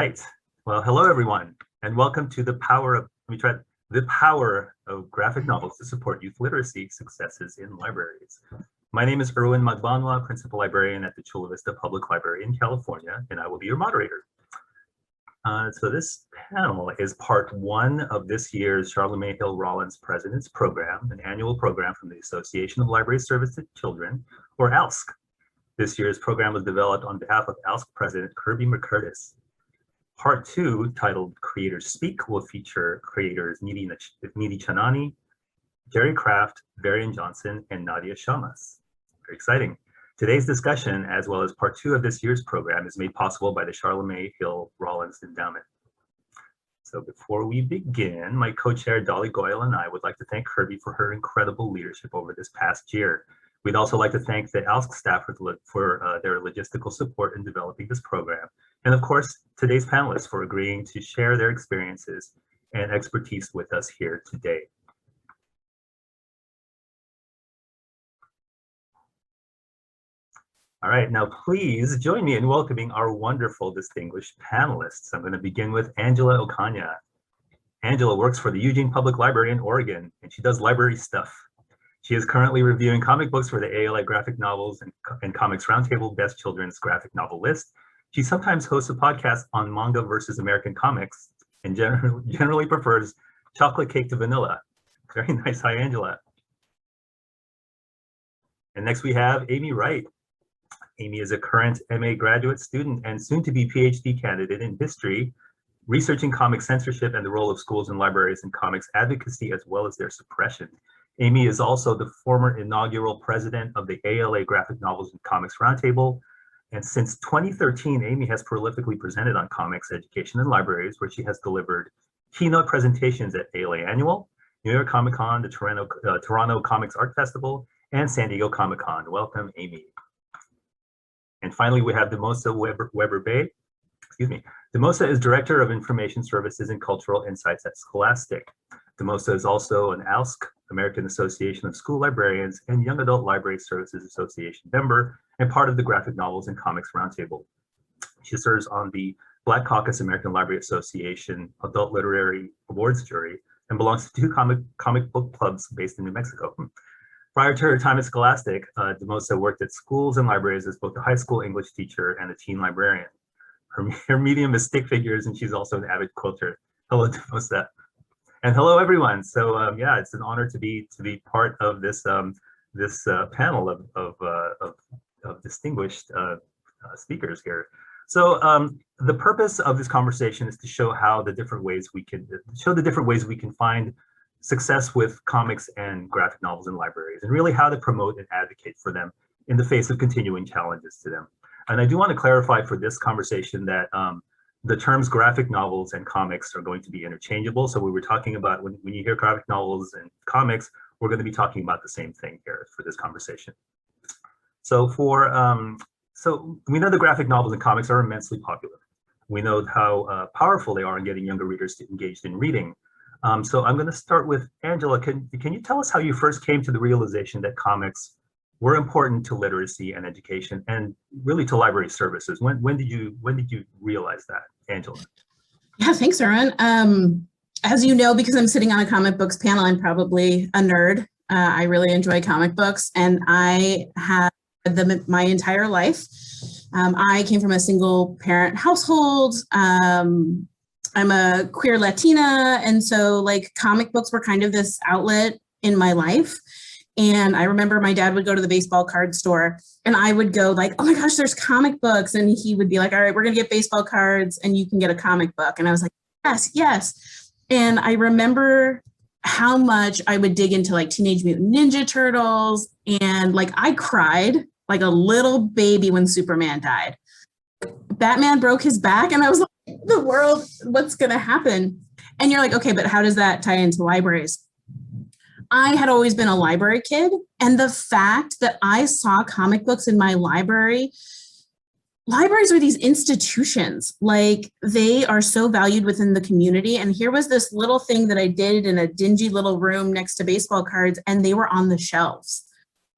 right. Well, hello everyone, and welcome to the power of graphic novels to support youth literacy successes in libraries. My name is Erwin Magbanwa, Principal Librarian at the Chula Vista Public Library in California, and I will be your moderator. So this panel is part one of this year's Charlemagne Hill Rollins President's Program, an annual program from the Association of Library Service to Children, or ALSC. This year's program was developed on behalf of ALSC President Kirby McCurtis. Part two, titled Creators Speak, will feature creators Nidhi Chanani, Jerry Kraft, Varian Johnson, and Nadia Shamas. Very exciting. Today's discussion, as well as part two of this year's program, is made possible by the Charlemagne Hill Rollins Endowment. So before we begin, my co-chair Dolly Goyle and I would like to thank Kirby for her incredible leadership over this past year. We'd also like to thank the ALSC staff for their logistical support in developing this program. And of course, today's panelists for agreeing to share their experiences and expertise with us here today. All right, now please join me in welcoming our wonderful distinguished panelists. I'm going to begin with Angela Ocana. Angela works for the Eugene Public Library in Oregon, and she does library stuff. She is currently reviewing comic books for the ALA Graphic Novels and Comics Roundtable Best Children's Graphic Novel List. She sometimes hosts a podcast on manga versus American comics and generally prefers chocolate cake to vanilla. Very nice. Hi, Angela. And next we have Amie Wright. Amie is a current MA graduate student and soon-to-be PhD candidate in history, researching comic censorship and the role of schools and libraries in comics advocacy as well as their suppression. Amie is also the former inaugural president of the ALA Graphic Novels and Comics Roundtable. And since 2013, Amie has prolifically presented on comics education in libraries, where she has delivered keynote presentations at ALA Annual, New York Comic Con, the Toronto Comics Art Festival, and San Diego Comic Con. Welcome, Amie. And finally, we have Deimosa Webber-Bey. Excuse me. Deimosa is Director of Information Services and Cultural Insights at Scholastic. Deimosa is also an ALSC, American Association of School Librarians, and Young Adult Library Services Association member, and part of the Graphic Novels and Comics Roundtable. She serves on the Black Caucus American Library Association Adult Literary Awards jury and belongs to two comic book clubs based in New Mexico. Prior to her time at Scholastic, Deimosa worked at schools and libraries as both a high school English teacher and a teen librarian. Her medium is stick figures, and she's also an avid quilter. Hello, Deimosa. And hello, everyone. So yeah, it's an honor to be part of this panel of distinguished speakers here. So the purpose of this conversation is to show how the different ways we can find success with comics and graphic novels in libraries, and really how to promote and advocate for them in the face of continuing challenges to them. And I do want to clarify for this conversation that the terms graphic novels and comics are going to be interchangeable. So we were talking about when you hear graphic novels and comics, we're going to be talking about the same thing here for this conversation. So so we know the graphic novels and comics are immensely popular. We know how powerful they are in getting younger readers engaged in reading. So I'm going to start with Angela. Can you tell us how you first came to the realization that comics were important to literacy and education, and really to library services? When did you realize that, Angela? Yeah, thanks, Erwin. As you know, because I'm sitting on a comic books panel, I'm probably a nerd. I really enjoy comic books, and I have read them my entire life. I came from a single parent household. I'm a queer Latina, and so like comic books were kind of this outlet in my life. And I remember my dad would go to the baseball card store, and I would go like, oh my gosh, there's comic books. And he would be like, all right, we're going to get baseball cards and you can get a comic book. And I was like, yes, yes. And I remember how much I would dig into like Teenage Mutant Ninja Turtles. And like, I cried like a little baby when Superman died. Batman broke his back, and I was like, the world, what's going to happen? And you're like, okay, but how does that tie into libraries? I had always been a library kid, and the fact that I saw comic books in my library, libraries are these institutions, like they are so valued within the community. And here was this little thing that I did in a dingy little room next to baseball cards, and they were on the shelves.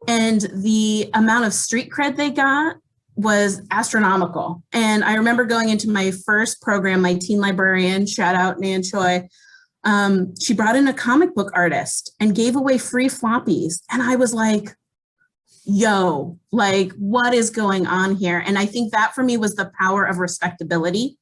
And the amount of street cred they got was astronomical. And I remember going into my first program, my teen librarian, shout out Nan Choi, she brought in a comic book artist and gave away free floppies. And I was like, yo, like, what is going on here? And I think that for me was the power of respectability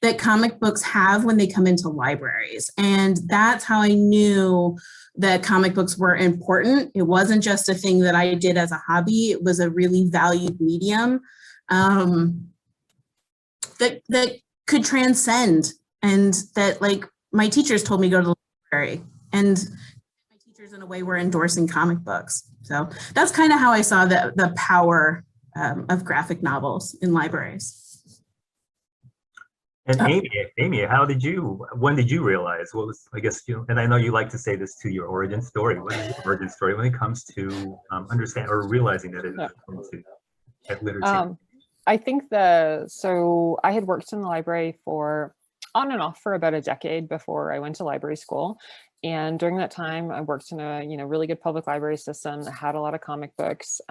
that comic books have when they come into libraries. And that's how I knew that comic books were important. It wasn't just a thing that I did as a hobby. It was a really valued medium that could transcend, and that, like, my teachers told me go to the library, and my teachers in a way were endorsing comic books. So that's kind of how I saw the power of graphic novels in libraries. And Amie, when did you realize, what was, I guess, and I know you like to say this to your origin story. What is your origin story when it comes to understand or realizing that it is at literacy? I think so I had worked in the library for on and off for about a decade before I went to library school. And during that time, I worked in a really good public library system that had a lot of comic books,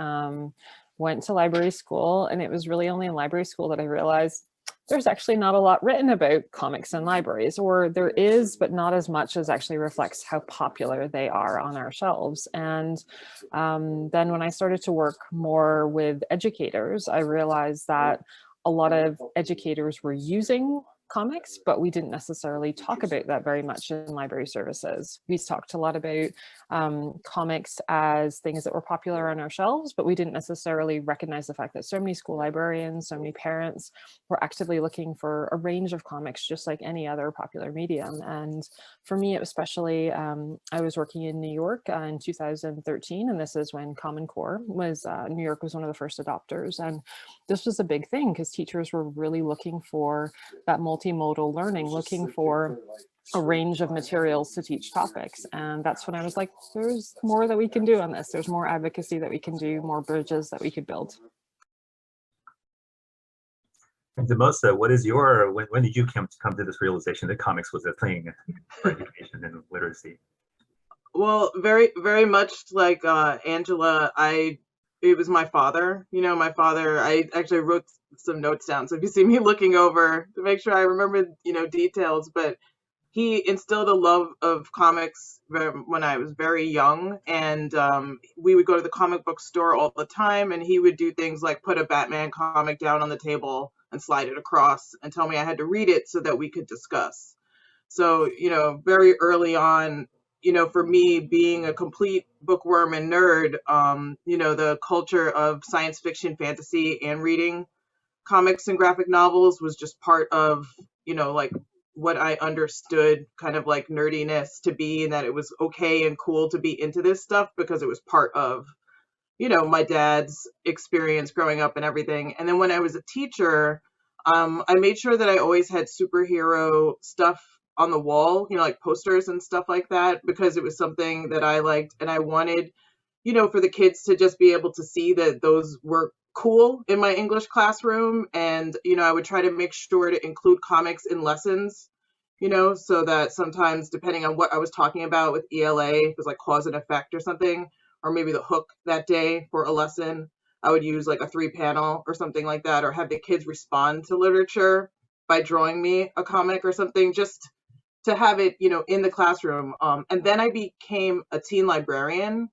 went to library school, and it was really only in library school that I realized there's actually not a lot written about comics in libraries, or there is, but not as much as actually reflects how popular they are on our shelves. And then when I started to work more with educators, I realized that a lot of educators were using comics, but we didn't necessarily talk about that very much in library services. We talked a lot about comics as things that were popular on our shelves, but we didn't necessarily recognize the fact that so many school librarians, so many parents were actively looking for a range of comics, just like any other popular medium. And for me, especially, I was working in New York in 2013, and this is when Common Core was, New York was one of the first adopters. And this was a big thing because teachers were really looking for that multimodal learning, looking for a range of materials to teach topics. And that's when I was like, there's more that we can do on this. There's more advocacy that we can do, more bridges that we could build. And Deimosa, what is when did you come to this realization that comics was a thing for education and literacy? Well, very, very much like Angela, it was my father. My father, I actually wrote some notes down. So if you see me looking over to make sure I remember, details, but he instilled a love of comics when I was very young. And we would go to the comic book store all the time, and he would do things like put a Batman comic down on the table and slide it across and tell me I had to read it so that we could discuss. So, very early on, for me being a complete bookworm and nerd, the culture of science fiction, fantasy, and reading comics and graphic novels was just part of, like what I understood kind of like nerdiness to be, and that it was okay and cool to be into this stuff because it was part of, my dad's experience growing up and everything. And then when I was a teacher, I made sure that I always had superhero stuff on the wall, like posters and stuff like that, because it was something that I liked. And I wanted, for the kids to just be able to see that those were cool in my English classroom. And, I would try to make sure to include comics in lessons, so that sometimes depending on what I was talking about with ELA, if it was like cause and effect or something, or maybe the hook that day for a lesson, I would use like a 3-panel or something like that, or have the kids respond to literature by drawing me a comic or something, just to have it, in the classroom. And then I became a teen librarian,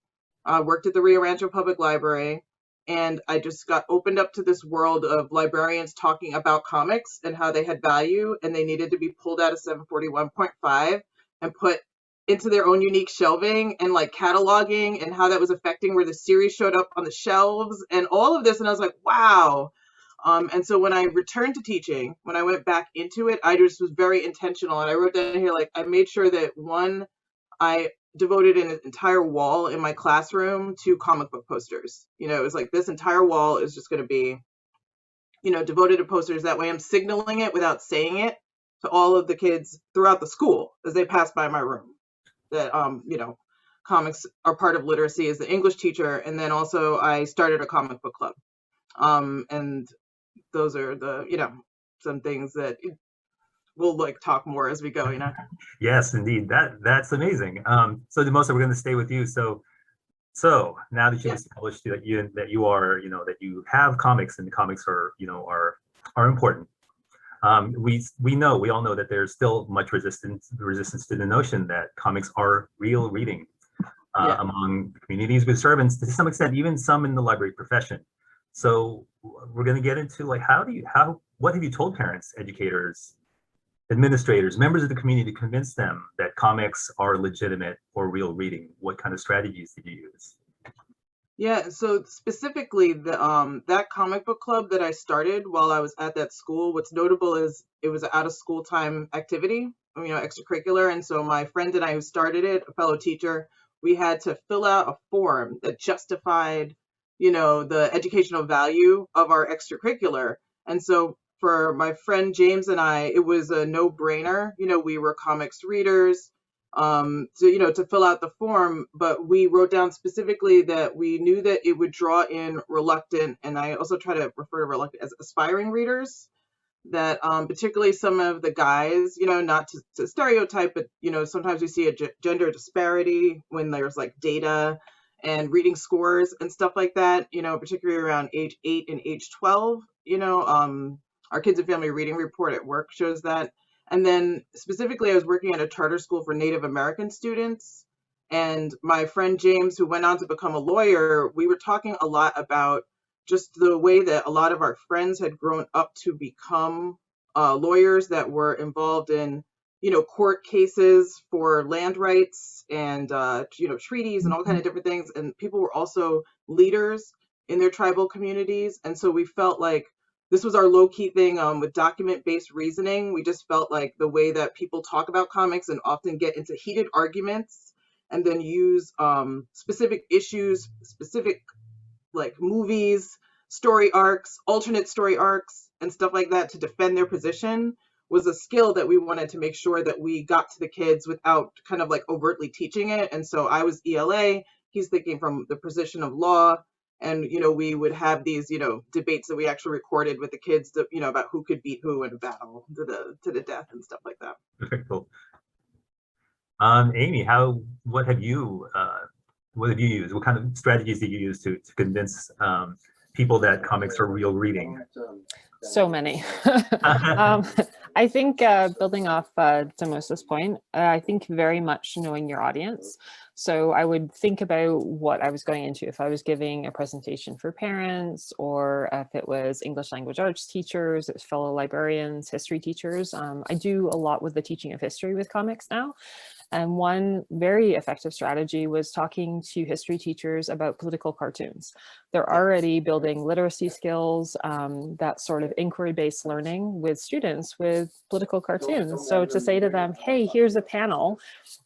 worked at the Rio Rancho Public Library, and I just got opened up to this world of librarians talking about comics and how they had value, and they needed to be pulled out of 741.5 and put into their own unique shelving, and like cataloging, and how that was affecting where the series showed up on the shelves and all of this. And I was like, wow. And so when I returned to teaching, when I went back into it, I just was very intentional. And I wrote down here, like, I made sure that I devoted an entire wall in my classroom to comic book posters. It was like this entire wall is just going to be, devoted to posters. That way I'm signaling it without saying it to all of the kids throughout the school as they pass by my room, that, comics are part of literacy as the English teacher. And then also I started a comic book club. And those are the, some things that we'll like talk more as we go, Yes, indeed. That's amazing. So Deimosa, we're going to stay with you. So So now that you've established that you are, that you have comics, and the comics are, are important. We all know that there's still much resistance to the notion that comics are real reading among communities with servants, to some extent, even some in the library profession. So we're going to get into like, what have you told parents, educators, administrators, members of the community to convince them that comics are legitimate or real reading? What kind of strategies did you use? Yeah, so specifically that comic book club that I started while I was at that school, what's notable is it was an out of school time activity, extracurricular. And so my friend and I who started it, a fellow teacher, we had to fill out a form that justified, the educational value of our extracurricular. And so for my friend James and I, it was a no-brainer. We were comics readers, to fill out the form, but we wrote down specifically that we knew that it would draw in reluctant, and I also try to refer to reluctant as aspiring readers, that particularly some of the guys, not to stereotype, but, sometimes we see a gender disparity when there's like data and reading scores and stuff like that, particularly around age 8 and age 12, our Kids and Family Reading Report at work shows that. And then specifically, I was working at a charter school for Native American students. And my friend James, who went on to become a lawyer, we were talking a lot about just the way that a lot of our friends had grown up to become lawyers that were involved in, court cases for land rights and, treaties and all kind of different things. And people were also leaders in their tribal communities. And so we felt like this was our low-key thing with document-based reasoning. We just felt like the way that people talk about comics and often get into heated arguments and then use specific issues, specific like movies, story arcs, alternate story arcs, and stuff like that to defend their position was a skill that we wanted to make sure that we got to the kids without kind of like overtly teaching it. And so I was ELA, he's thinking from the position of law. And, we would have these, debates that we actually recorded with the kids, about who could beat who in a battle to the death and stuff like that. Very cool. Amie, what have you used? What kind of strategies did you use to convince people that comics are real reading? So many. I think building off Deimosa's point, I think very much knowing your audience. So I would think about what I was going into. If I was giving a presentation for parents, or if it was English language arts teachers, it's fellow librarians, history teachers. I do a lot with the teaching of history with comics now. And one very effective strategy was talking to history teachers about political cartoons. They're already building literacy skills, that sort of inquiry-based learning with students with political cartoons. So to say to them, hey, here's a panel.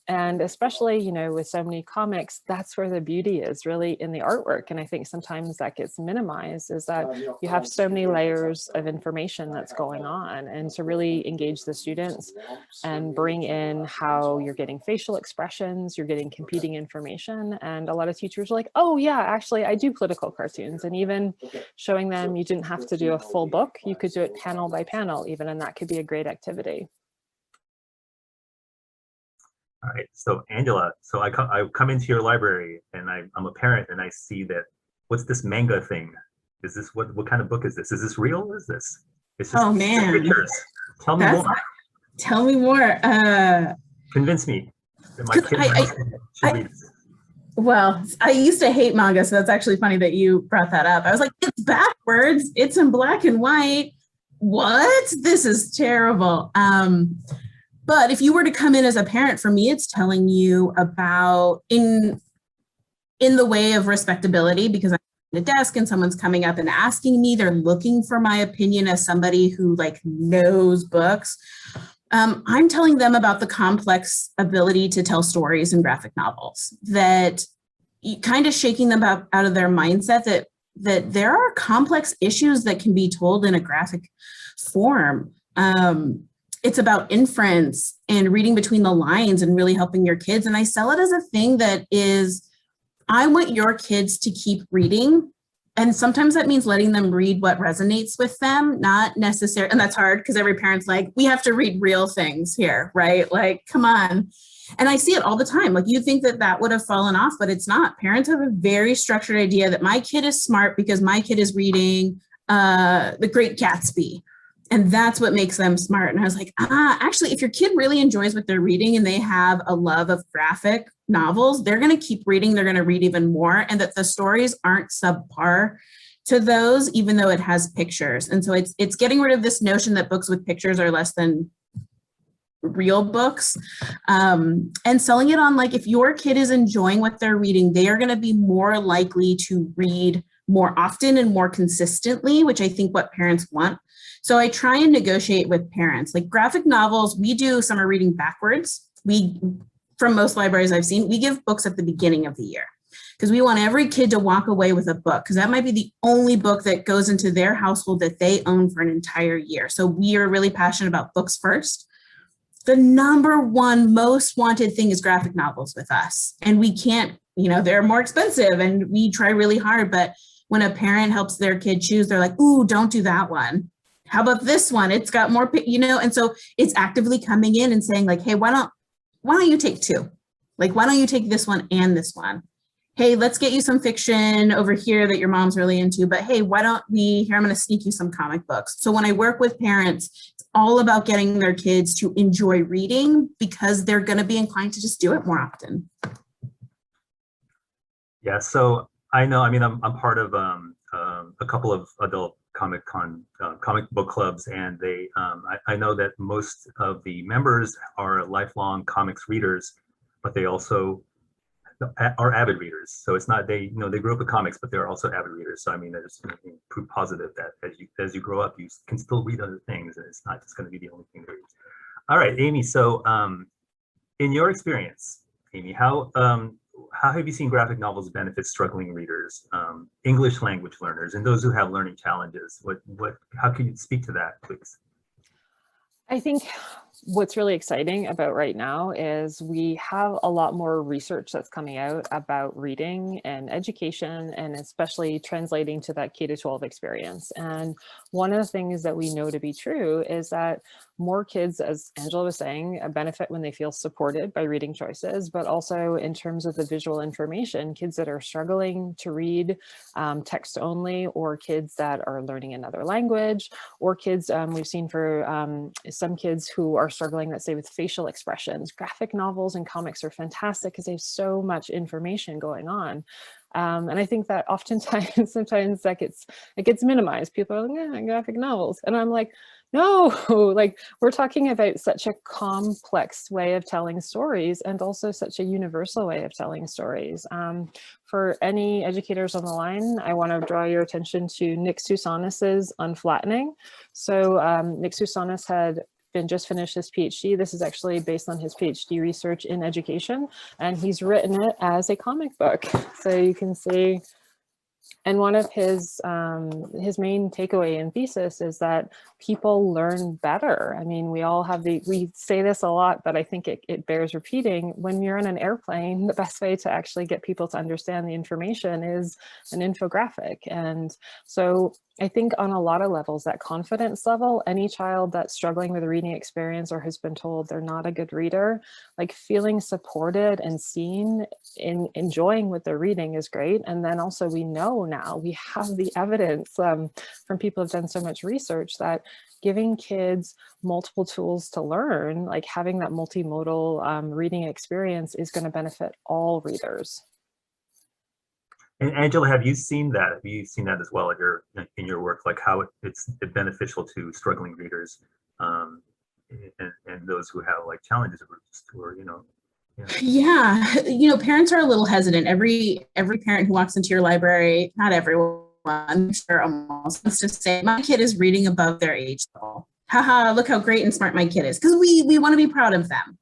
And especially, with so many comics, that's where the beauty is really in the artwork. And I think sometimes that gets minimized, is that you have so many layers of information that's going on. And to really engage the students and bring in how you're getting facial expressions, you're getting competing information. And a lot of teachers are like, oh yeah, actually I do political cartoons. And even showing them you didn't have to do a full book, you could do it panel by panel even, and that could be a great activity. All right, so Angela, so I come into your library and I'm a parent and I see that, what's this manga thing? Is this, what kind of book is this? Is this real? What is this? It's just pictures. Tell me more. Tell me more. Convince me that my kids should read this. Well, I used to hate manga, so that's actually funny that you brought that up. I was like, it's backwards. It's in black and white. What? This is terrible. But if you were to come in as a parent, for me, it's telling you about in the way of respectability, because I'm at a desk and someone's coming up and asking me, they're looking for my opinion as somebody who like knows books. I'm telling them about the complex ability to tell stories in graphic novels, that kind of shaking them out of their mindset that there are complex issues that can be told in a graphic form. It's about inference and reading between the lines and really helping your kids. And I sell it as a thing that is, I want your kids to keep reading. And sometimes that means letting them read what resonates with them, not necessarily, and that's hard because every parent's like, we have to read real things here, right? Like, come on. And I see it all the time. Like, you think that that would have fallen off, but it's not. Parents have a very structured idea that my kid is smart because my kid is reading The Great Gatsby. And that's what makes them smart. And I was like, actually, if your kid really enjoys what they're reading and they have a love of graphic novels, they're going to keep reading. They're going to read even more. And that the stories aren't subpar to those, even though it has pictures. And so it's getting rid of this notion that books with pictures are less than real books, and selling it on, like, if your kid is enjoying what they're reading, they are going to be more likely to read more often and more consistently, which I think what parents want. So I try and negotiate with parents. Like, graphic novels, we do summer reading backwards. From most libraries I've seen, we give books at the beginning of the year because we want every kid to walk away with a book, because that might be the only book that goes into their household that they own for an entire year. So we are really passionate about books first. The number one most wanted thing is graphic novels with us. And we can't, they're more expensive and we try really hard. But when a parent helps their kid choose, they're like, ooh, don't do that one. How about this one? It's got more, and so it's actively coming in and saying, like, hey, why don't you take two? Like, why don't you take this one and this one? Hey, let's get you some fiction over here that your mom's really into, but hey, why don't here, I'm going to sneak you some comic books. So when I work with parents, it's all about getting their kids to enjoy reading because they're going to be inclined to just do it more often. Yeah, so I know, I'm part of a couple of adult comic book clubs, and I know that most of the members are lifelong comics readers, but they also are avid readers. So it's not they grew up with comics, but they're also avid readers. So there's proof positive that as you grow up, you can still read other things, and it's not just going to be the only thing to read. All right, Amie. So in your experience, Amie, how have you seen graphic novels benefit struggling readers, English language learners, and those who have learning challenges? How can you speak to that, please? I think what's really exciting about right now is we have a lot more research that's coming out about reading and education, and especially translating to that K-12 experience. And one of the things that we know to be true is that more kids, as Angela was saying, benefit when they feel supported by reading choices, but also in terms of the visual information, kids that are struggling to read text only, or kids that are learning another language, or kids we've seen for some kids who are struggling, let's say, with facial expressions. Graphic novels and comics are fantastic because they have so much information going on. And I think that oftentimes, sometimes that it gets minimized. People are like, yeah, graphic novels. And I'm like, no, like, we're talking about such a complex way of telling stories, and also such a universal way of telling stories. For any educators on the line, I want to draw your attention to Nick Sousanis's Unflattening. So Nick Sousanis had just finished his PhD. This is actually based on his PhD research in education, and he's written it as a comic book. So you can see, and one of his main takeaway and thesis is that people learn better. I mean, we all have we say this a lot, but I think it bears repeating. When you're in an airplane, the best way to actually get people to understand the information is an infographic. And so I think on a lot of levels, that confidence level, any child that's struggling with a reading experience or has been told they're not a good reader, like, feeling supported and seen in enjoying what they're reading is great. And then also, we know now, we have the evidence from people who've done so much research that giving kids multiple tools to learn, like having that multimodal reading experience, is going to benefit all readers. And Angela, have you seen that? Have you seen that as well in your work, like how it's beneficial to struggling readers, and those who have like challenges, or Yeah, parents are a little hesitant. Every parent who walks into your library, not everyone, I'm sure almost, wants to say, my kid is reading above their age level. Haha, look how great and smart my kid is, because we want to be proud of them.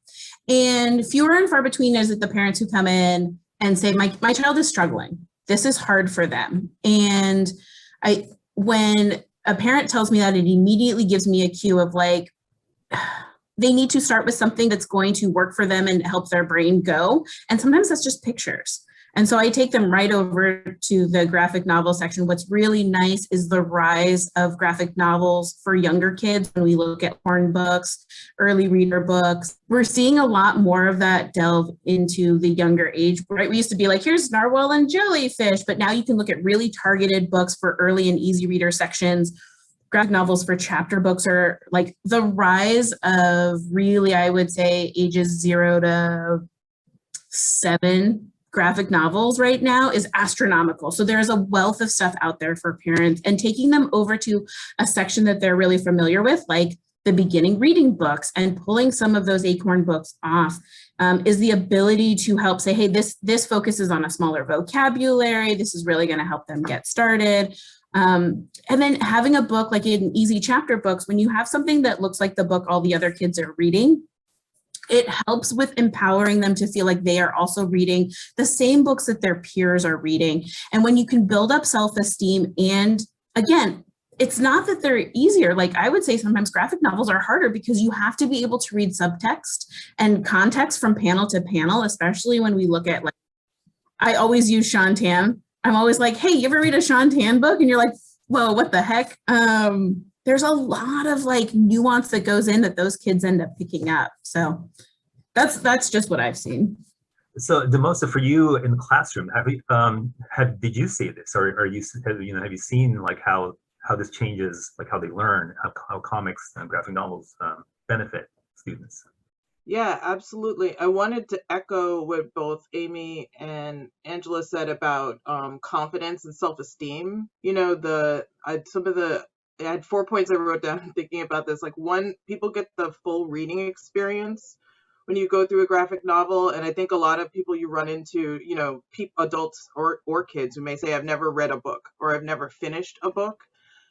And fewer and far between is it the parents who come in and say, my child is struggling. This is hard for them. And when a parent tells me that, it immediately gives me a cue of, like, they need to start with something that's going to work for them and help their brain go. And sometimes that's just pictures. And so I take them right over to the graphic novel section. What's really nice is the rise of graphic novels for younger kids. When we look at horn books, early reader books, we're seeing a lot more of that delve into the younger age, right? We used to be like, here's narwhal and jellyfish, but now you can look at really targeted books for early and easy reader sections. Graphic novels for chapter books are like the rise of really, I would say, ages 0 to 7 graphic novels right now is astronomical. So there is a wealth of stuff out there for parents, and taking them over to a section that they're really familiar with, like the beginning reading books, and pulling some of those acorn books off is the ability to help say, hey, this focuses on a smaller vocabulary. This is really going to help them get started. And then having a book like in easy chapter books, when you have something that looks like the book all the other kids are reading, it helps with empowering them to feel like they are also reading the same books that their peers are reading. And when you can build up self-esteem, and again, it's not that they're easier. Like I would say sometimes graphic novels are harder because you have to be able to read subtext and context from panel to panel, especially when we look at, like, I always use Sean Tan. I'm always like, hey, you ever read a Sean Tan book? And you're like, whoa, what the heck? There's a lot of like nuance that goes in that those kids end up picking up. So that's just what I've seen. So Deimosa, for you in the classroom, did you see this, or have you seen like how this changes, like how they learn, how comics and graphic novels benefit students? Yeah, absolutely. I wanted to echo what both Amie and Angela said about confidence and self-esteem. You know, I had 4 points I wrote down thinking about this. Like, one, people get the full reading experience when you go through a graphic novel. And I think a lot of people you run into, you know, adults or kids who may say, I've never read a book or I've never finished a book.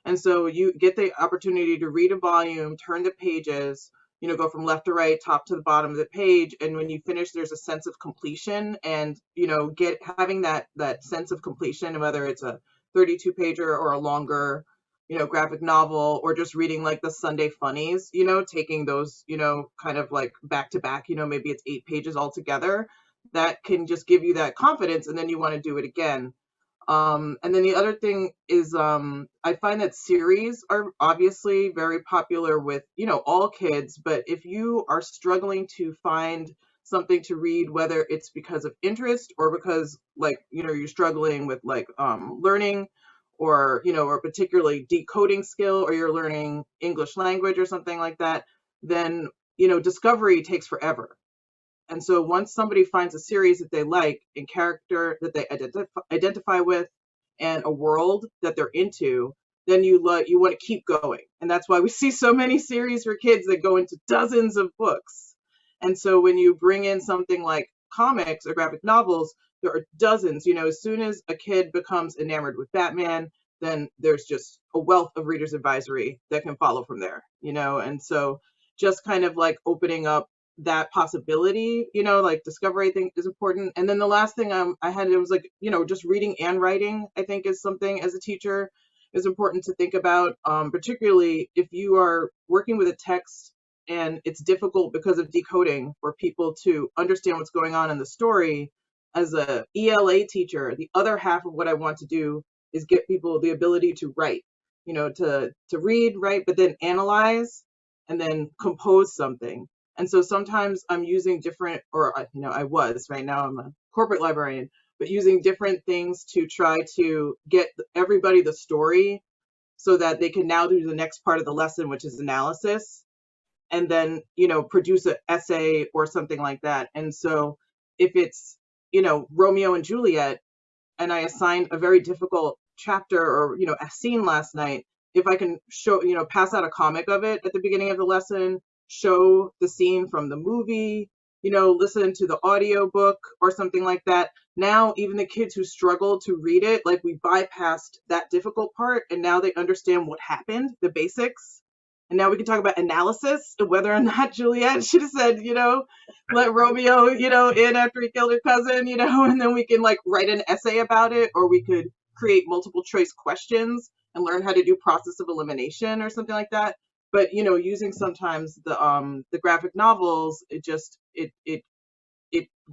And so you get the opportunity to read a volume, turn the pages, you know, go from left to right, top to the bottom of the page. And when you finish, there's a sense of completion, and, you know, having that sense of completion, whether it's a 32 pager or a longer, you know, graphic novel, or just reading like the Sunday funnies, you know, taking those, you know, kind of like back to back, you know, maybe it's 8 pages altogether, that can just give you that confidence. And then you want to do it again. And then the other thing is, I find that series are obviously very popular with, you know, all kids, but if you are struggling to find something to read, whether it's because of interest or because, like, you know, you're struggling with like learning, or, you know, or particularly decoding skill, or you're learning English language or something like that, then, you know, discovery takes forever. And so once somebody finds a series that they like, and character that they identify with, and a world that they're into, then you want to keep going. And that's why we see so many series for kids that go into dozens of books. And so when you bring in something like comics or graphic novels, there are dozens. You know, as soon as a kid becomes enamored with Batman, then there's just a wealth of reader's advisory that can follow from there, you know. And so just kind of like opening up that possibility, you know, like discovery, I think is important. And then the last thing I had, it was like, you know, just reading and writing, I think is something as a teacher is important to think about, particularly if you are working with a text and it's difficult because of decoding for people to understand what's going on in the story. As a ELA teacher, the other half of what I want to do is get people the ability to write, you know, to read, write, but then analyze and then compose something. And so sometimes I'm using different, or, you know, I was, right now I'm a corporate librarian, but using different things to try to get everybody the story so that they can now do the next part of the lesson, which is analysis, and then, you know, produce an essay or something like that. And so if it's, you know, Romeo and Juliet, and I assigned a very difficult chapter or, you know, a scene last night, if I can show, you know, pass out a comic of it at the beginning of the lesson, show the scene from the movie, you know, listen to the audio book or something like that. Now, even the kids who struggle to read it, like, we bypassed that difficult part, and now they understand what happened, the basics. And now we can talk about analysis and whether or not Juliet should have said, you know, let Romeo, you know, in after he killed her cousin, you know, and then we can like write an essay about it, or we could create multiple choice questions and learn how to do process of elimination or something like that. But, you know, using sometimes the graphic novels, it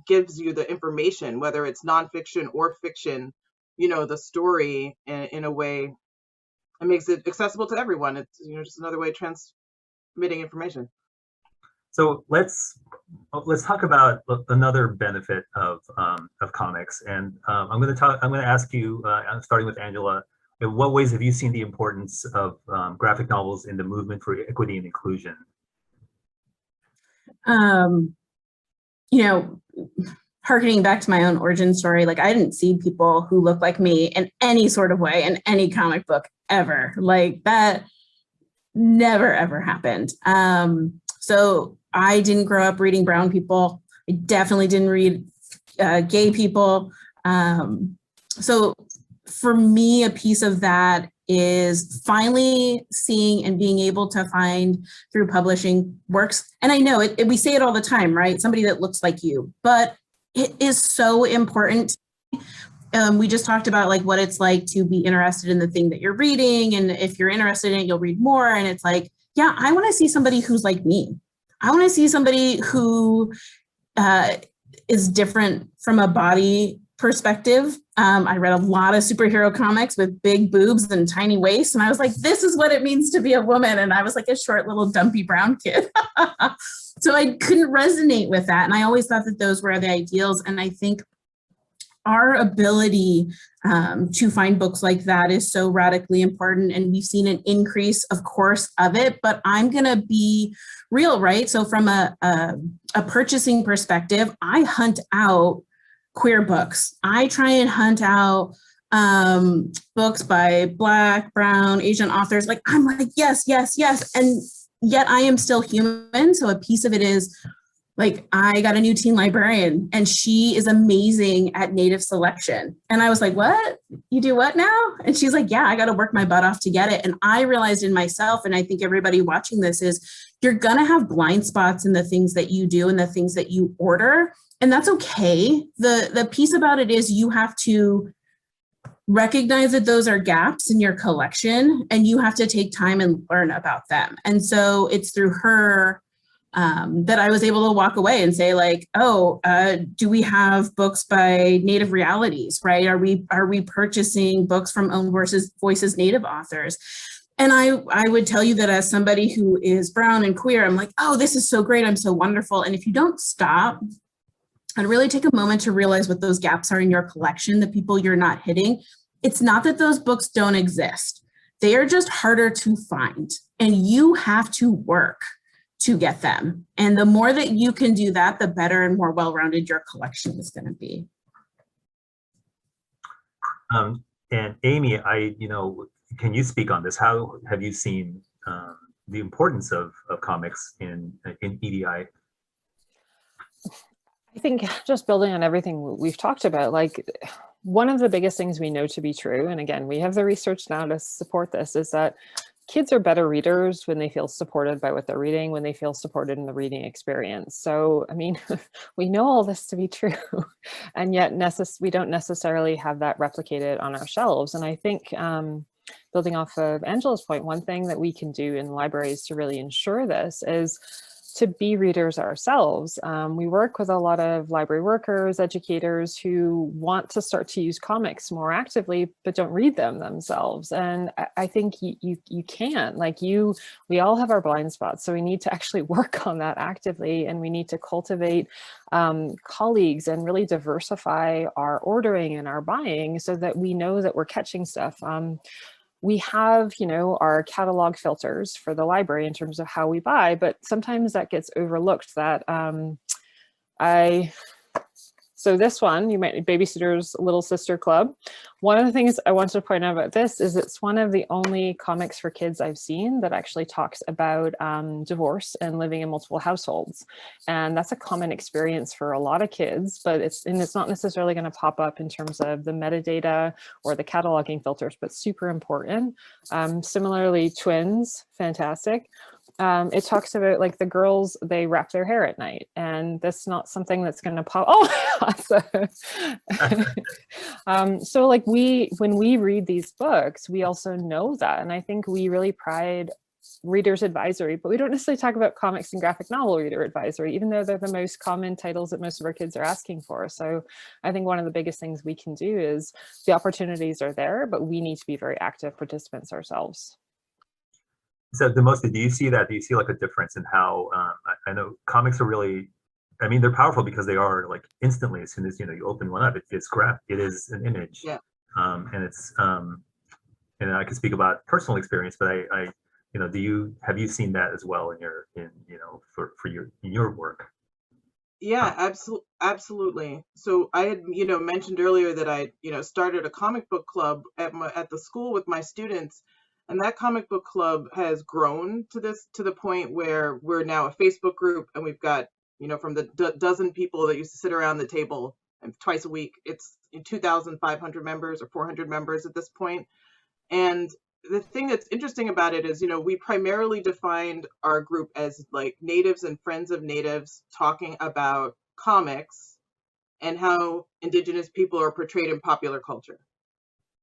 gives you the information, whether it's nonfiction or fiction, the story in a way. It makes it accessible to everyone. It's just another way of transmitting information. So let's talk about another benefit of comics, and I'm going to ask you, starting with Angela, in what ways have you seen the importance of graphic novels in the movement for equity and inclusion? Harkening back to my own origin story, like I didn't see people who look like me in any sort of way in any comic book ever. Like that never ever happened. So I didn't grow up reading brown people. I definitely didn't read gay people. So for me, a piece of that is finally seeing and being able to find through publishing works. And I know we say it all the time, right? Somebody that looks like you, but it is so important. We just talked about like what it's like to be interested in the thing that you're reading. And if you're interested in it, you'll read more. And it's like, yeah, I want to see somebody who's like me. I want to see somebody who is different from a body perspective. I read a lot of superhero comics with big boobs and tiny waists. And I was like, this is what it means to be a woman. And I was like a short little dumpy brown kid. So I couldn't resonate with that. And I always thought that those were the ideals. And I think our ability to find books like that is so radically important. And we've seen an increase, of course, of it, but I'm going to be real, right? So from a purchasing perspective, I hunt out queer books. I try and hunt out books by Black, brown, Asian authors. Like, I'm like, yes, yes, yes. And yet I am still human. So a piece of it is like, I got a new teen librarian and she is amazing at native selection. And I was like, what? You do what now? And she's like, yeah, I got to work my butt off to get it. And I realized in myself, and I think everybody watching this is, you're going to have blind spots in the things that you do and the things that you order. And that's okay. The piece about it is you have to recognize that those are gaps in your collection and you have to take time and learn about them. And so it's through her that I was able to walk away and say like, oh, do we have books by Native realities, right? Are we purchasing books from Own Voices Native authors? And I would tell you that as somebody who is brown and queer, I'm like, oh, this is so great. I'm so wonderful. And if you don't stop and really take a moment to realize what those gaps are in your collection, the people you're not hitting, it's not that those books don't exist. They are just harder to find and you have to work to get them. And the more that you can do that, the better and more well-rounded your collection is going to be. And Amie, can you speak on this? How have you seen the importance of comics in EDI? I think just building on everything we've talked about, like one of the biggest things we know to be true, and again, we have the research now to support this, is that kids are better readers when they feel supported by what they're reading, when they feel supported in the reading experience. So, I mean, we know all this to be true, and yet we don't necessarily have that replicated on our shelves. And I think building off of Angela's point, one thing that we can do in libraries to really ensure this is to be readers ourselves. We work with a lot of library workers, educators who want to start to use comics more actively, but don't read them themselves. And I think you can, like we all have our blind spots. So we need to actually work on that actively, and we need to cultivate colleagues and really diversify our ordering and our buying so that we know that we're catching stuff. We have, our catalog filters for the library in terms of how we buy, but sometimes that gets overlooked that so this one, you might Babysitter's Little Sister Club. One of the things I wanted to point out about this is it's one of the only comics for kids I've seen that actually talks about divorce and living in multiple households. And that's a common experience for a lot of kids, but it's not necessarily going to pop up in terms of the metadata or the cataloging filters, but super important. Similarly, twins, fantastic. It talks about like the girls, they wrap their hair at night, and that's not something that's going to pop. Oh, awesome. So like when we read these books, we also know that. And I think we really pride readers advisory, but we don't necessarily talk about comics and graphic novel reader advisory, even though they're the most common titles that most of our kids are asking for. So I think one of the biggest things we can do is the opportunities are there, but we need to be very active participants ourselves. So Deimosa, do you see that? Do you see like a difference in how, I know comics are really, I mean, they're powerful because they are like instantly, as soon as, you know, you open one up, it's graphic, it is an image. Yeah. And it's, and I can speak about personal experience, but I you know, have you seen that as well in your, you know, for your work? Yeah, absolutely. So I had, you know, mentioned earlier that I, you know, started a comic book club at the school with my students, and that comic book club has grown to the point where we're now a Facebook group, and we've got, you know, from the dozen people that used to sit around the table twice a week, it's 2,500 members or 400 members at this point. And the thing that's interesting about it is, you know, we primarily defined our group as like natives and friends of natives talking about comics and how Indigenous people are portrayed in popular culture.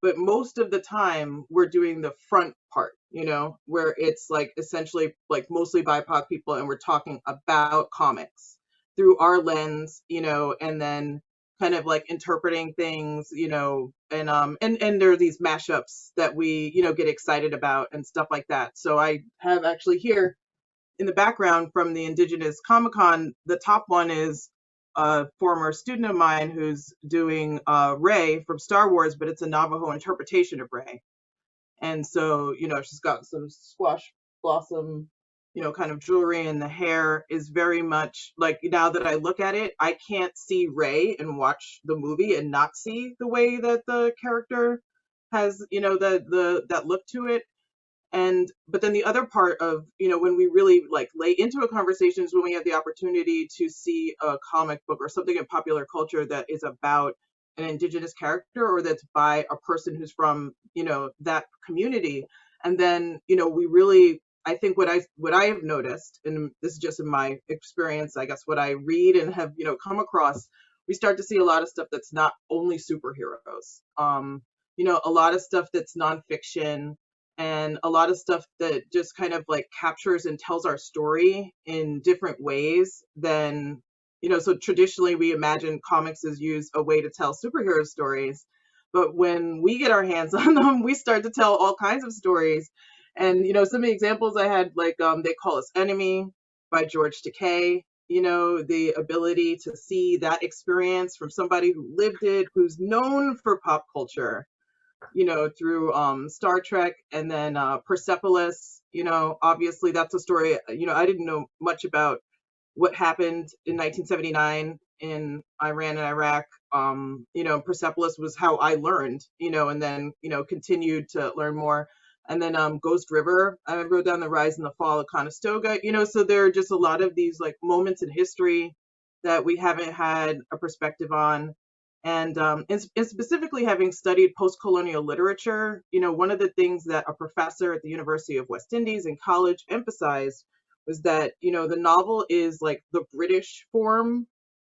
But most of the time we're doing the front part, you know, where it's like essentially like mostly BIPOC people, and we're talking about comics through our lens, you know, and then kind of like interpreting things, you know, and there are these mashups that we, you know, get excited about and stuff like that. So I have actually here in the background from the Indigenous Comic-Con, the top one is a former student of mine who's doing Rey from Star Wars, but it's a Navajo interpretation of Rey. And so, you know, she's got some squash blossom, you know, kind of jewelry, and the hair is very much like, now that I look at it, I can't see Rey and watch the movie and not see the way that the character has, you know, that look to it. And but then the other part of, you know, when we really like lay into a conversation is when we have the opportunity to see a comic book or something in popular culture that is about an Indigenous character or that's by a person who's from, you know, that community. And then, you know, we really, I think what I have noticed, and this is just in my experience, I guess what I read and have, you know, come across, we start to see a lot of stuff that's not only superheroes. You know, a lot of stuff that's nonfiction, and a lot of stuff that just kind of like captures and tells our story in different ways than, you know, so traditionally we imagine comics as used a way to tell superhero stories, but when we get our hands on them, we start to tell all kinds of stories. And, you know, some of the examples I had, like They Call Us Enemy by George Takei, you know, the ability to see that experience from somebody who lived it, who's known for pop culture, you know, through Star Trek, and then Persepolis, you know, obviously that's a story, you know, I didn't know much about what happened in 1979 in Iran and Iraq. You know, Persepolis was how I learned, you know, and then, you know, continued to learn more. And then Ghost River, I wrote down The Rise and the Fall of Conestoga, you know, so there are just a lot of these like moments in history that we haven't had a perspective on. And specifically having studied post-colonial literature, you know, one of the things that a professor at the University of West Indies in college emphasized was that, you know, the novel is like the British form,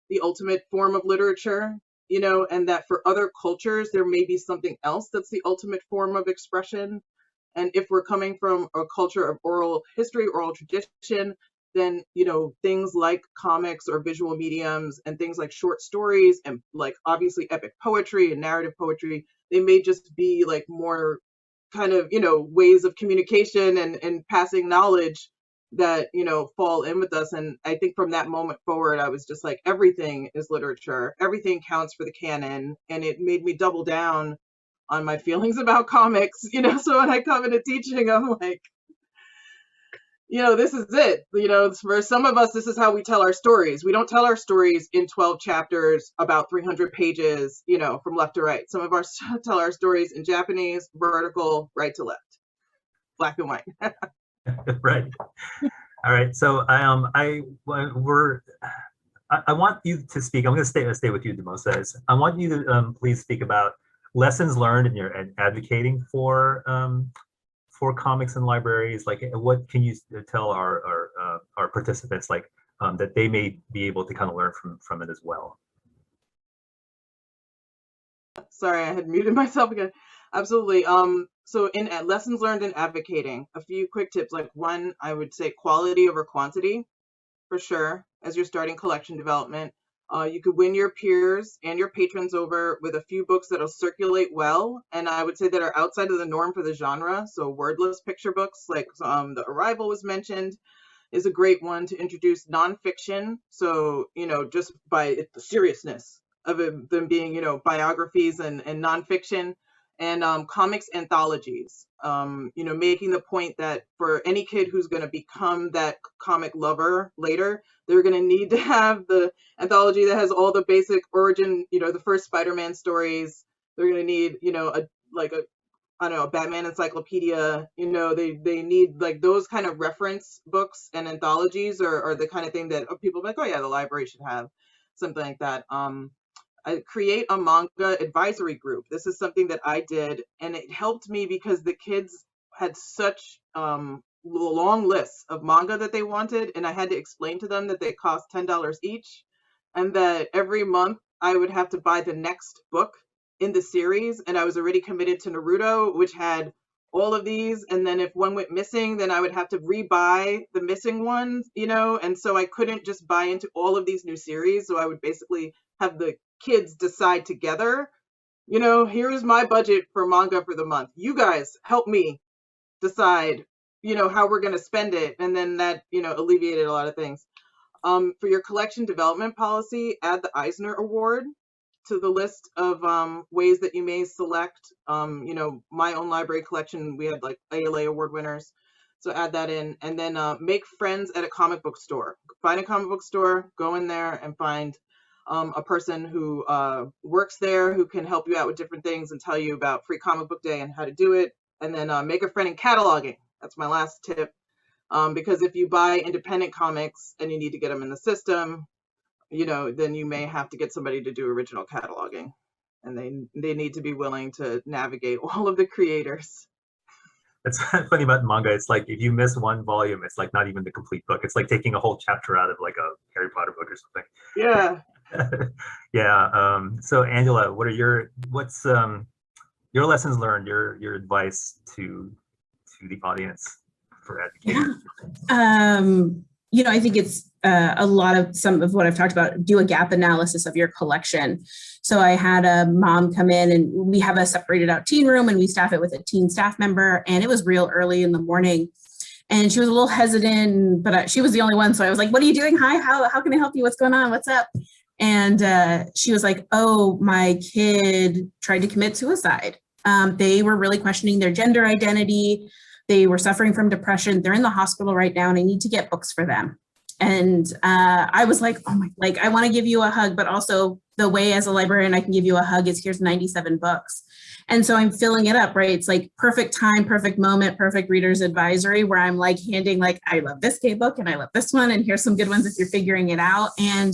the ultimate form of literature, you know, and that for other cultures, there may be something else that's the ultimate form of expression. And if we're coming from a culture of oral history, oral tradition, then, you know, things like comics or visual mediums and things like short stories and like obviously epic poetry and narrative poetry, they may just be like more kind of, you know, ways of communication and passing knowledge that, you know, fall in with us. And I think from that moment forward, I was just like, everything is literature, everything counts for the canon. And it made me double down on my feelings about comics, you know. So when I come into teaching, I'm like, you know, this is it. You know, for some of us, this is how we tell our stories. We don't tell our stories in 12 chapters about 300 pages, you know, from left to right. Some of us tell our stories in Japanese, vertical, right to left, black and white. Right. All right. So I want you to speak. I'm going to stay with you, Deimosa. I want you to please speak about lessons learned in your advocating for comics in libraries. Like, what can you tell our participants, like that they may be able to kind of learn from it as well? Sorry, I had muted myself again. Absolutely. So in lessons learned in advocating, a few quick tips, like one, I would say quality over quantity, for sure, as you're starting collection development. You could win your peers and your patrons over with a few books that'll circulate well, and I would say that are outside of the norm for the genre. So wordless picture books, like The Arrival was mentioned, is a great one to introduce nonfiction. So, just by the seriousness of them being, biographies and nonfiction, and comics anthologies, making the point that for any kid who's going to become that comic lover later, they're going to need to have the anthology that has all the basic origin, the first Spider-Man stories. They're going to need, a Batman encyclopedia. They need like those kind of reference books and anthologies are the kind of thing that people are like, oh yeah, the library should have something like that. I create a manga advisory group. This is something that I did, and it helped me because the kids had such long lists of manga that they wanted, and I had to explain to them that they cost $10 each, and that every month I would have to buy the next book in the series, and I was already committed to Naruto, which had all of these, and then if one went missing, then I would have to rebuy the missing ones, and so I couldn't just buy into all of these new series, so I would basically have the kids decide together, here's my budget for manga for the month. You guys help me decide, how we're going to spend it. And then that, alleviated a lot of things. For your collection development policy, add the Eisner Award to the list of ways that you may select. My own library collection, we had like ALA award winners. So add that in, and then make friends at a comic book store. Find a comic book store, go in there and find a person who works there who can help you out with different things and tell you about Free Comic Book Day and how to do it. And then make a friend in cataloging. That's my last tip. Because if you buy independent comics and you need to get them in the system, then you may have to get somebody to do original cataloging. And they need to be willing to navigate all of the creators. It's funny about manga. It's like if you miss one volume, it's like not even the complete book. It's like taking a whole chapter out of like a Harry Potter book or something. Yeah. Yeah. So Angela, what's your lessons learned, your advice to the audience for advocating? Yeah. I think it's a lot of some of what I've talked about. Do a gap analysis of your collection. So I had a mom come in, and we have a separated out teen room, and we staff it with a teen staff member. And it was real early in the morning, and she was a little hesitant, but she was the only one. So I was like, "What are you doing? Hi, how can I help you? What's going on? What's up?" And she was like, "Oh, my kid tried to commit suicide. They were really questioning their gender identity. They were suffering from depression. They're in the hospital right now, and I need to get books for them." And I was like, "Oh my, I want to give you a hug, but also the way as a librarian I can give you a hug is here's 97 books." And so I'm filling it up, right? It's like perfect time, perfect moment, perfect reader's advisory, where I'm like handing I love this gay book and I love this one, and here's some good ones if you're figuring it out. And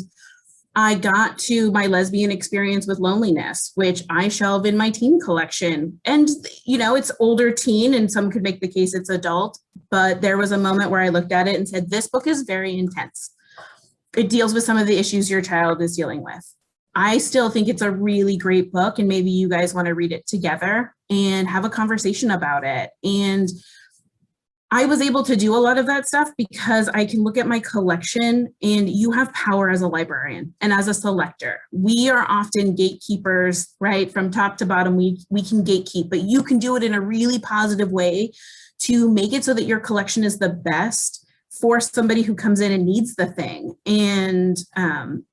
I got to my lesbian experience with loneliness, which I shelve in my teen collection. And, it's older teen, and some could make the case it's adult, but there was a moment where I looked at it and said, this book is very intense. It deals with some of the issues your child is dealing with. I still think it's a really great book, and maybe you guys want to read it together and have a conversation about it. And I was able to do a lot of that stuff because I can look at my collection, and you have power as a librarian and as a selector. We are often gatekeepers, right? From top to bottom, we can gatekeep, but you can do it in a really positive way to make it so that your collection is the best for somebody who comes in and needs the thing. And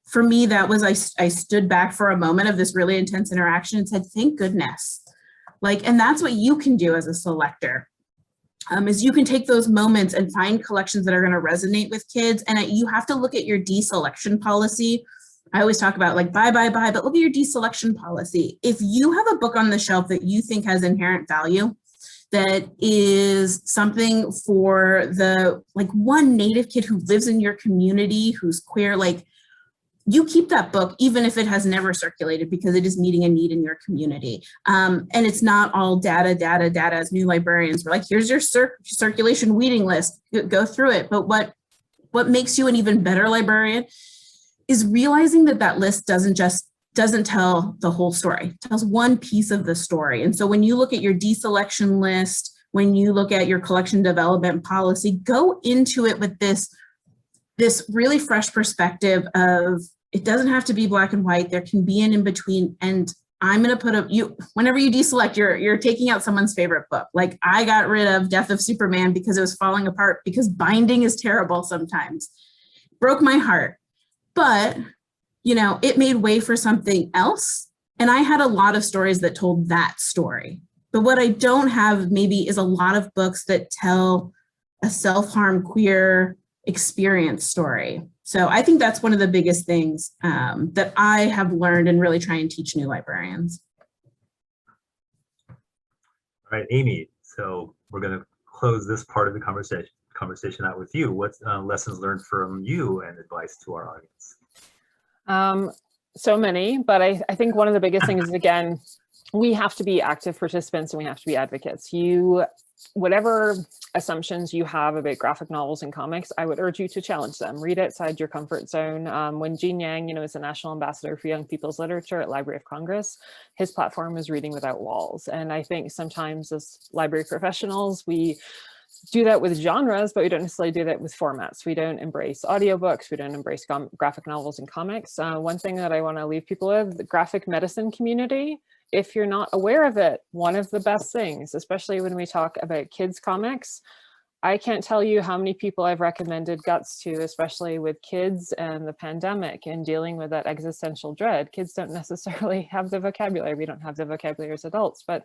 for me, that was, I stood back for a moment of this really intense interaction and said, thank goodness. And that's what you can do as a selector. Is you can take those moments and find collections that are going to resonate with kids. And you have to look at your deselection policy. I always talk about buy, but look at your deselection policy. If you have a book on the shelf that you think has inherent value, that is something for the one Native kid who lives in your community, who's queer, you keep that book, even if it has never circulated, because it is meeting a need in your community. And it's not all data as new librarians. We're here's your circulation weeding list, go through it. But what makes you an even better librarian is realizing that list doesn't just doesn't tell the whole story. It tells one piece of the story. And so when you look at your deselection list, when you look at your collection development policy, go into it with this really fresh perspective of, it doesn't have to be black and white. There can be an in-between. And I'm going to put whenever you deselect, you're taking out someone's favorite book. Like, I got rid of Death of Superman because it was falling apart, because binding is terrible sometimes. Broke my heart. But, it made way for something else. And I had a lot of stories that told that story. But what I don't have maybe is a lot of books that tell a self-harm queer experience story. So I think that's one of the biggest things that I have learned and really try and teach new librarians. All right, Amie, so we're going to close this part of the conversation out with you. What lessons learned from you and advice to our audience? So many, but I think one of the biggest things is, again, we have to be active participants and we have to be advocates. Whatever assumptions you have about graphic novels and comics, I would urge you to challenge them. Read outside your comfort zone. When Gene Yang, is the National Ambassador for Young People's Literature at Library of Congress, his platform is Reading Without Walls. And I think sometimes as library professionals, we do that with genres, but we don't necessarily do that with formats. We don't embrace audiobooks. We don't embrace graphic novels and comics. One thing that I want to leave people with, the graphic medicine community, if you're not aware of it, one of the best things, especially when we talk about kids comics, I can't tell you how many people I've recommended Guts to, especially with kids and the pandemic and dealing with that existential dread. Kids don't necessarily have the vocabulary. We don't have the vocabulary as adults, but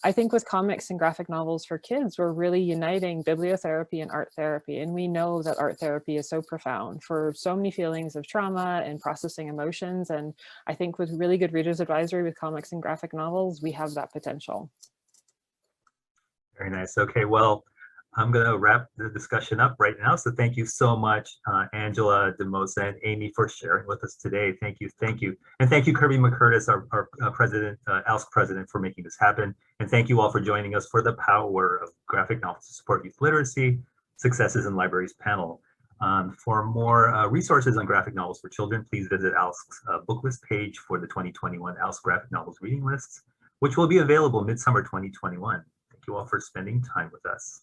I think with comics and graphic novels for kids, we're really uniting bibliotherapy and art therapy. And we know that art therapy is so profound for so many feelings of trauma and processing emotions. And I think with really good reader's advisory with comics and graphic novels, we have that potential. Very nice. Okay, well, I'm going to wrap the discussion up right now. So thank you so much, Angela, Deimosa, and Amie, for sharing with us today. Thank you. And thank you, Kirby McCurtis, our president, ALSC president, for making this happen. And thank you all for joining us for the Power of Graphic Novels to Support Youth Literacy, Successes in Libraries panel. For more resources on graphic novels for children, please visit ALSC's book list page for the 2021 ALSC Graphic Novels reading lists, which will be available midsummer 2021. Thank you all for spending time with us.